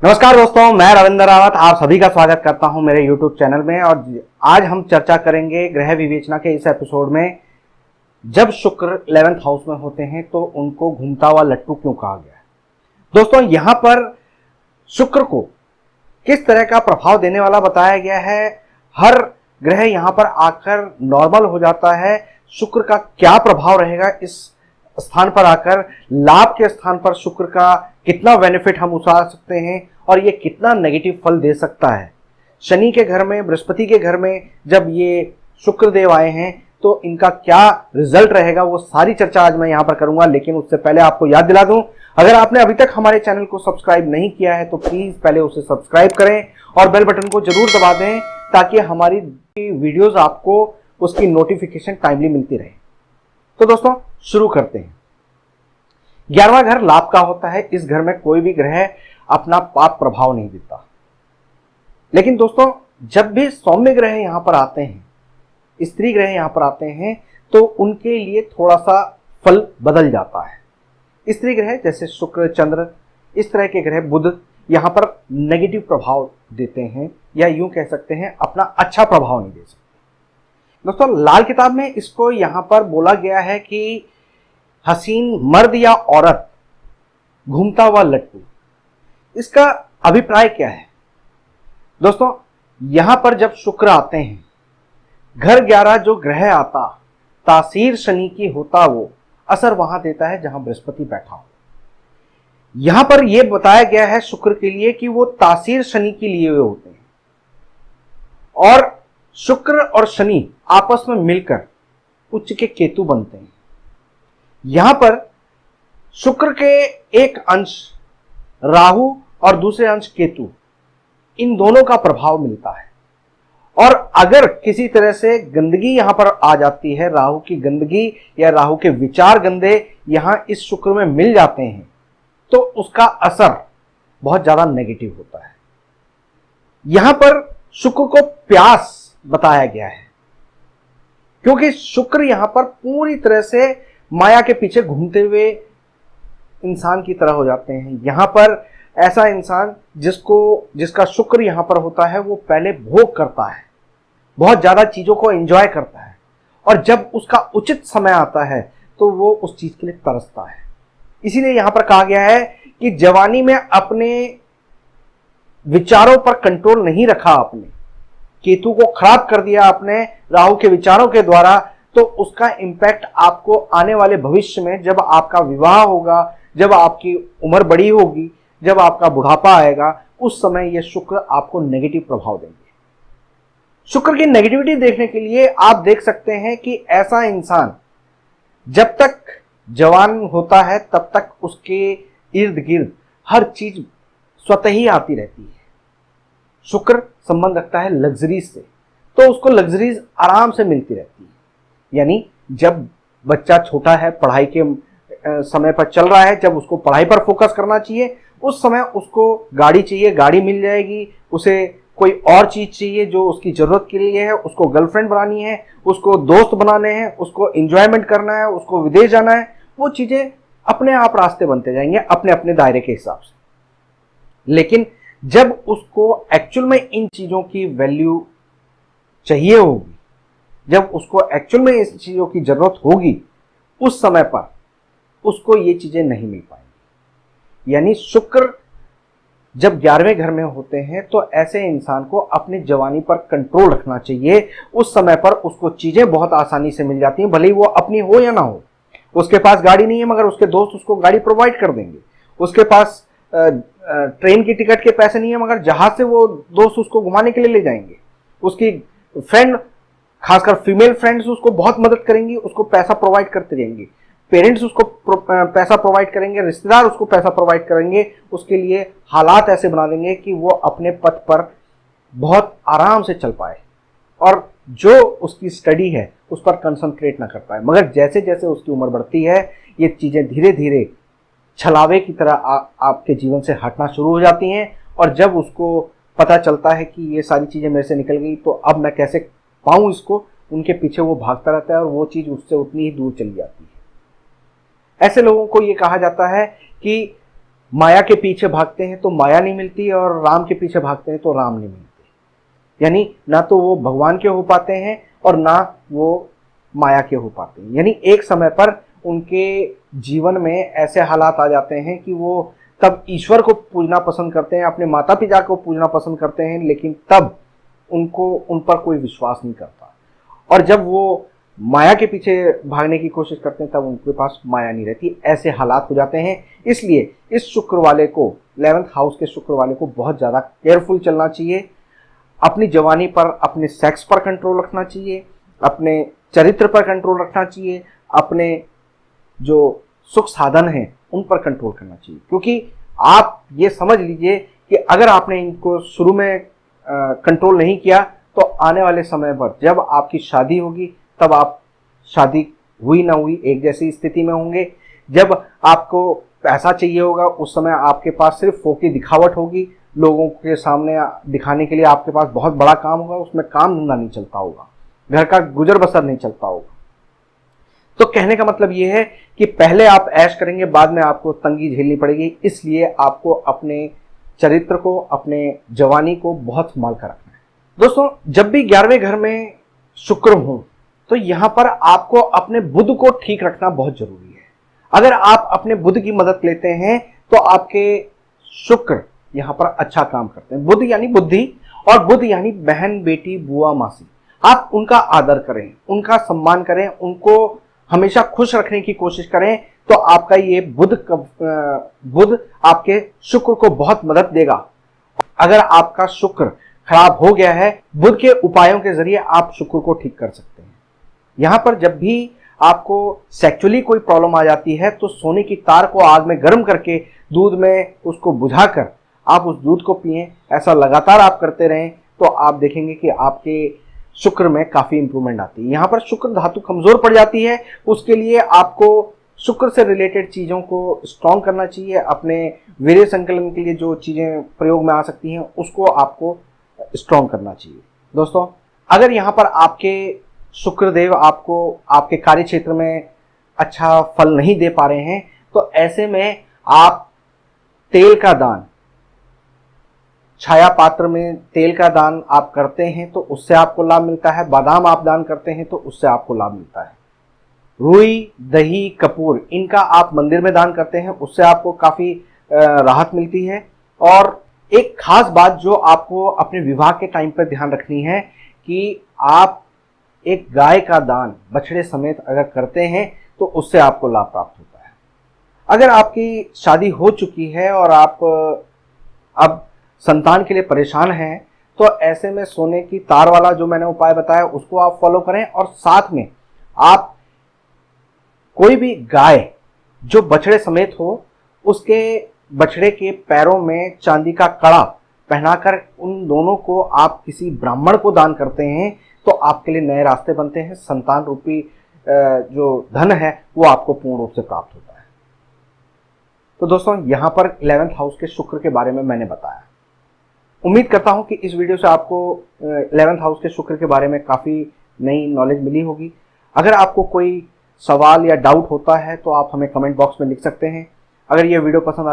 नमस्कार दोस्तों, मैं रविंद्र रावत आप सभी का स्वागत करता हूं मेरे YouTube चैनल में। और आज हम चर्चा करेंगे ग्रह विवेचना के इस एपिसोड में, जब शुक्र 11th हाउस में होते हैं तो उनको घूमता हुआ लट्टू क्यों कहा गया है। दोस्तों, यहां पर शुक्र को किस तरह का प्रभाव देने वाला बताया गया है। हर ग्रह यहां पर आकर नॉर्मल हो जाता है, शुक्र का क्या प्रभाव रहेगा इस स्थान पर आकर, लाभ के स्थान पर शुक्र का कितना बेनिफिट हम उठा सकते हैं और ये कितना नेगेटिव फल दे सकता है। शनि के घर में, बृहस्पति के घर में जब ये शुक्र देव आए हैं तो इनका क्या रिजल्ट रहेगा, वो सारी चर्चा आज मैं यहाँ पर करूंगा। लेकिन उससे पहले आपको याद दिला दूं, अगर आपने अभी तक हमारे चैनल को सब्सक्राइब नहीं किया है तो प्लीज पहले उसे सब्सक्राइब करें और बेल बटन को जरूर दबा दें ताकि हमारी वीडियोज आपको उसकी नोटिफिकेशन टाइमली मिलती रहे। तो दोस्तों शुरू करते हैं। 11वां घर लाभ का होता है। इस घर में कोई भी ग्रह अपना पाप प्रभाव नहीं देता। लेकिन दोस्तों, जब भी सौम्य ग्रह यहां पर आते हैं, स्त्री ग्रह यहां पर आते हैं, तो उनके लिए थोड़ा सा फल बदल जाता है। स्त्री ग्रह जैसे शुक्र, चंद्र, इस तरह के ग्रह, बुध यहां पर नेगेटिव प्रभाव देते हैं, या यूं कह सकते हैं अपना अच्छा प्रभाव नहीं दे सकते। दोस्तों, लाल किताब में इसको यहां पर बोला गया है कि हसीन मर्द या औरत, घूमता हुआ लट्टू। इसका अभिप्राय क्या है दोस्तों? यहां पर जब शुक्र आते हैं, घर 11 जो ग्रह आता, तासीर शनि की होता, वो असर वहां देता है जहां बृहस्पति बैठा हो। यहां पर यह बताया गया है शुक्र के लिए कि वो तासीर शनि के लिए होते हैं, और शुक्र और शनि आपस में मिलकर उच्च के केतु बनते हैं। यहां पर शुक्र के एक अंश राहु और दूसरे अंश केतु, इन दोनों का प्रभाव मिलता है। और अगर किसी तरह से गंदगी यहां पर आ जाती है, राहु की गंदगी या राहु के विचार गंदे यहां इस शुक्र में मिल जाते हैं, तो उसका असर बहुत ज्यादा नेगेटिव होता है। यहां पर शुक्र को प्यास बताया गया है, क्योंकि शुक्र यहां पर पूरी तरह से माया के पीछे घूमते हुए इंसान की तरह हो जाते हैं। यहां पर ऐसा इंसान जिसका शुक्र यहां पर होता है, वो पहले भोग करता है, बहुत ज्यादा चीजों को एंजॉय करता है, और जब उसका उचित समय आता है तो वो उस चीज के लिए तरसता है। इसीलिए यहां पर कहा गया है कि जवानी में अपने विचारों पर कंट्रोल नहीं रखा, आपने केतु को खराब कर दिया अपने राहु के विचारों के द्वारा, तो उसका इंपैक्ट आपको आने वाले भविष्य में, जब आपका विवाह होगा, जब आपकी उम्र बड़ी होगी, जब आपका बुढ़ापा आएगा, उस समय यह शुक्र आपको नेगेटिव प्रभाव देंगे। शुक्र की नेगेटिविटी देखने के लिए आप देख सकते हैं कि ऐसा इंसान जब तक जवान होता है तब तक उसके इर्द गिर्द हर चीज स्वतः ही आती रहती है। शुक्र संबंध रखता है लग्जरीज से, तो उसको लग्जरीज आराम से मिलती रहती है। यानी जब बच्चा छोटा है, पढ़ाई के समय पर चल रहा है, जब उसको पढ़ाई पर फोकस करना चाहिए, उस समय उसको गाड़ी चाहिए, गाड़ी मिल जाएगी। उसे कोई और चीज चाहिए जो उसकी जरूरत के लिए है, उसको गर्लफ्रेंड बनानी है, उसको दोस्त बनाने हैं, उसको एंजॉयमेंट करना है, उसको विदेश जाना है, वो चीजें अपने आप रास्ते बनते जाएंगे अपने अपने दायरे के हिसाब से। लेकिन जब उसको एक्चुअल में इन चीजों की वैल्यू चाहिए होगी, जब उसको एक्चुअल में इस चीजों की जरूरत होगी, उस समय पर उसको ये चीजें नहीं मिल पाएंगी। यानी शुक्र जब 11वें घर में होते हैं तो ऐसे इंसान को अपनी जवानी पर कंट्रोल रखना चाहिए। उस समय पर उसको चीजें बहुत आसानी से मिल जाती हैं, भले ही वो अपनी हो या ना हो। उसके पास गाड़ी नहीं है मगर उसके दोस्त उसको गाड़ी प्रोवाइड कर देंगे। उसके पास ट्रेन की टिकट के पैसे नहीं है मगर जहाज से वो दोस्त उसको घुमाने के लिए ले जाएंगे। उसकी फ्रेंड, खासकर फीमेल फ्रेंड्स, उसको बहुत मदद करेंगी, उसको पैसा प्रोवाइड करते रहेंगे। पेरेंट्स उसको पैसा प्रोवाइड करेंगे, रिश्तेदार उसको पैसा प्रोवाइड करेंगे, उसके लिए हालात ऐसे बना देंगे कि वो अपने पथ पर बहुत आराम से चल पाए और जो उसकी स्टडी है उस पर कंसंट्रेट ना कर पाए। मगर जैसे जैसे उसकी उम्र बढ़ती है, ये चीजें धीरे धीरे छलावे की तरह आपके जीवन से हटना शुरू हो जाती हैं, और जब उसको पता चलता है कि ये सारी चीजें मेरे से निकल गई, तो अब मैं कैसे पाऊं इसको, उनके पीछे वो भागता रहता है और वो चीज उससे उतनी ही दूर चली जाती है। ऐसे लोगों को ये कहा जाता है कि माया के पीछे भागते हैं तो माया नहीं मिलती, और राम के पीछे भागते हैं तो राम नहीं मिलते। यानी ना तो वो भगवान के हो पाते हैं और ना वो माया के हो पाते हैं। यानी एक समय पर उनके जीवन में ऐसे हालात आ जाते हैं कि वो तब ईश्वर को पूजना पसंद करते हैं, अपने माता पिता को पूजना पसंद करते हैं, लेकिन तब उनको उन पर कोई विश्वास नहीं करता। और जब वो माया के पीछे भागने की कोशिश करते हैं तब उनके पास माया नहीं रहती। ऐसे हालात हो जाते हैं। इसलिए इस शुक्र वाले को, 11th हाउस के शुक्र वाले को बहुत ज़्यादा केयरफुल चलना चाहिए। अपनी जवानी पर, अपने सेक्स पर कंट्रोल रखना चाहिए, अपने चरित्र पर कंट्रोल रखना चाहिए, अपने जो सुख साधन हैं उन पर कंट्रोल करना चाहिए। क्योंकि आप ये समझ लीजिए कि अगर आपने इनको शुरू में कंट्रोल नहीं किया तो आने वाले समय पर जब आपकी शादी होगी तब आप, शादी हुई ना हुई एक जैसी स्थिति में होंगे। जब आपको पैसा चाहिए होगा उस समय आपके पास सिर्फ फोकी दिखावट होगी, लोगों के सामने दिखाने के लिए आपके पास बहुत बड़ा काम होगा, उसमें काम धंधा नहीं चलता होगा, घर का गुजर बसर नहीं चलता होगा। तो कहने का मतलब ये है कि पहले आप ऐश करेंगे, बाद में आपको तंगी झेलनी पड़ेगी। इसलिए आपको अपने चरित्र को, अपने जवानी को बहुत संभाल कर रखना है। दोस्तों, जब भी 11वें घर में शुक्र हो तो यहां पर आपको अपने बुध को ठीक रखना बहुत जरूरी है। अगर आप अपने बुध की मदद लेते हैं तो आपके शुक्र यहां पर अच्छा काम करते हैं। बुध यानी बुद्धि, और बुध यानी बहन, बेटी, बुआ, मासी। आप उनका आदर करें, उनका सम्मान करें, उनको हमेशा खुश रखने की कोशिश करें, तो आपका ये बुध आपके शुक्र को बहुत मदद देगा। अगर आपका शुक्र खराब हो गया है, बुध के उपायों के जरिए आप शुक्र को ठीक कर सकते हैं। यहां पर जब भी आपको सेक्सुअली कोई प्रॉब्लम आ जाती है तो सोने की तार को आग में गर्म करके दूध में उसको बुझाकर आप उस दूध को पिएं। ऐसा लगातार आप करते रहें तो आप देखेंगे कि आपके शुक्र में काफी इंप्रूवमेंट आती है। यहाँ पर शुक्र धातु कमजोर पड़ जाती है, उसके लिए आपको शुक्र से रिलेटेड चीजों को स्ट्रॉन्ग करना चाहिए। अपने वीर्य संकलन के लिए जो चीजें प्रयोग में आ सकती हैं उसको आपको स्ट्रॉन्ग करना चाहिए। दोस्तों, अगर यहाँ पर आपके शुक्रदेव आपको आपके कार्य क्षेत्र में अच्छा फल नहीं दे पा रहे हैं तो ऐसे में आप तेल का दान, छाया पात्र में तेल का दान आप करते हैं तो उससे आपको लाभ मिलता है। बादाम आप दान करते हैं तो उससे आपको लाभ मिलता है। रुई, दही, कपूर, इनका आप मंदिर में दान करते हैं, उससे आपको काफी राहत मिलती है। और एक खास बात जो आपको अपने विवाह के टाइम पर ध्यान रखनी है कि आप एक गाय का दान बछड़े समेत अगर करते हैं तो उससे आपको लाभ प्राप्त होता है। अगर आपकी शादी हो चुकी है और आप अब संतान के लिए परेशान हैं तो ऐसे में सोने की तार वाला जो मैंने उपाय बताया उसको आप फॉलो करें, और साथ में आप कोई भी गाय जो बछड़े समेत हो उसके बछड़े के पैरों में चांदी का कड़ा पहनाकर उन दोनों को आप किसी ब्राह्मण को दान करते हैं तो आपके लिए नए रास्ते बनते हैं। संतान रूपी जो धन है वो आपको पूर्ण रूप से प्राप्त होता है। तो दोस्तों, यहाँ पर 11th हाउस के शुक्र के बारे में मैंने बताया। उम्मीद करता हूँ कि इस वीडियो से आपको 11th हाउस के शुक्र के बारे में काफ़ी नई नॉलेज मिली होगी। अगर आपको कोई सवाल या डाउट होता है तो आप हमें कमेंट बॉक्स में लिख सकते हैं। अगर ये वीडियो पसंद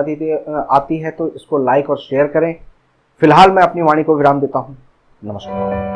आती है तो इसको लाइक और शेयर करें। फिलहाल मैं अपनी वाणी को विराम देता हूँ। नमस्कार।